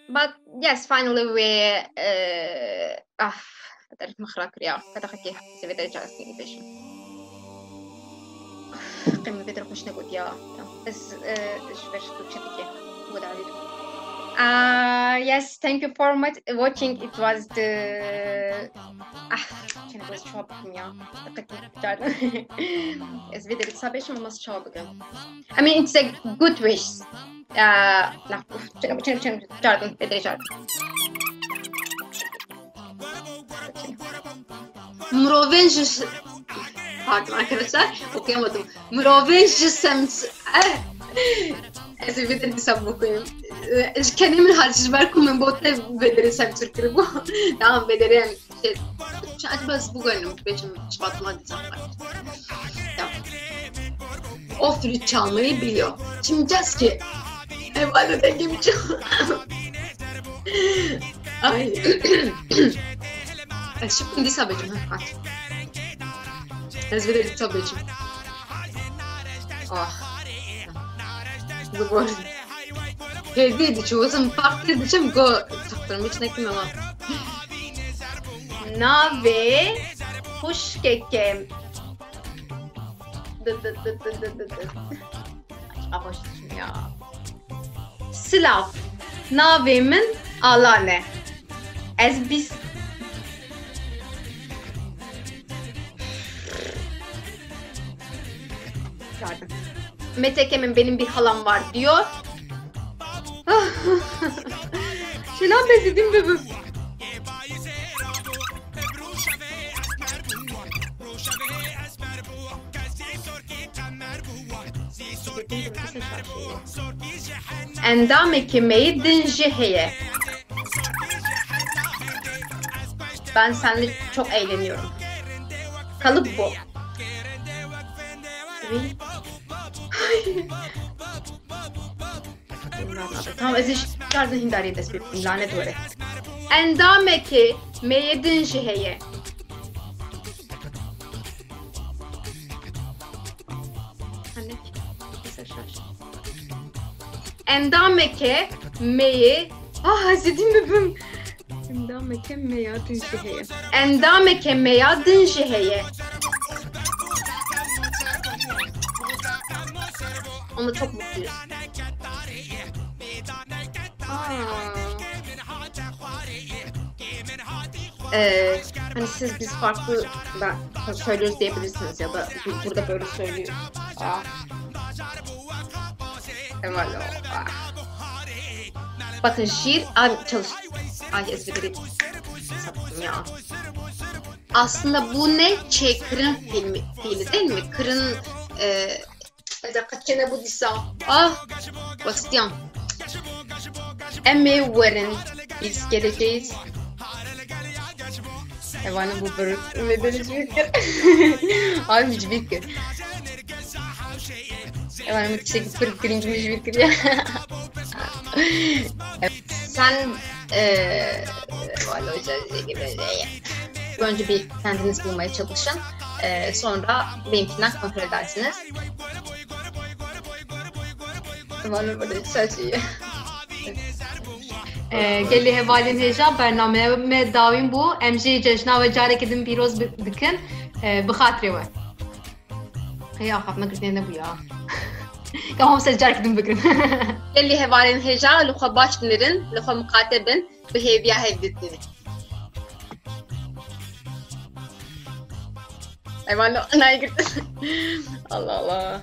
But yes, finally we قدرت مخرج رياض كده خكي سويت جالسين بيشن قمة بدر خوش نقول يا بس إيش بس تشتكي وده عليه. Yes, thank you for much watching. It was the كنا بس شو بكم يا es wieder jetzt habe ich schon was schau bekommen. I mean it's a good wish. لا Jordan بدري Jordan. Mrovenjus pardon arkadaşlar okuyamadım. Mrovenjus Ez بدري سبوكم. Kendimin harcı kumun botta bedere semtürkürü bu. Tamam bedere yani şey. Şahit bas bu gönlüm benim şabatma diyeceğim. Tamam. O flüt çalmayı biliyor. Şimdi diyeceğiz ki evvela dengemi çal. Ay. Şimdi sabecim. Ez bedere sabecim. Bu arada. Hediye çoğusum farklı diyeceğim go taktırım hiç nekim ama. Nave hoş kekem. Hoş ya. Slav. Navemin alane. Ez biz Metekemin benim bir halam var diyor. Şelan bezledim bebeğim. Endame kemeyi dinjeheye. Ben seninle çok eğleniyorum. Kalıp bu. Tamam ez işlerden hindariye desbettim lanet öyle. Endameki meyedin şeheye. Endameke meyi hazredim bebeğim. Endameke meyadın şeheye. Endameke meyadın şeheye. Onunla çok mutluyuz. Hani siz biz farklı söylüyoruz diyebilirsiniz ya da burada böyle söylüyor. Bakın şiir çalış. Ay ezberi sattım ya. Aslında bu ne? Kırın fiili değil mi? Kırın kaçına bu disa. Bastian. Emme varın. Biz geleceğiz. Evanın bu börük. Medeniz bildir. Abi hiç bildir. Evanın yüksek bir kırıncımız bildir ya. Sen önce bir kendiniz bulmaya çalışın. Sonra benimkinden kontrol edersiniz. Evanın böyle saçıyı. گلی هوالین هجا برنامه me davim bu emji cejna ve carek edin biroz dikin bixatri ve. Hey axafna kırdığında bu ya. Kamam siz carek edin bikrin. Gelli hevalin heja luha başbinirin luha mukatebin behaviya hevdetini. Eyvallah. Allah Allah.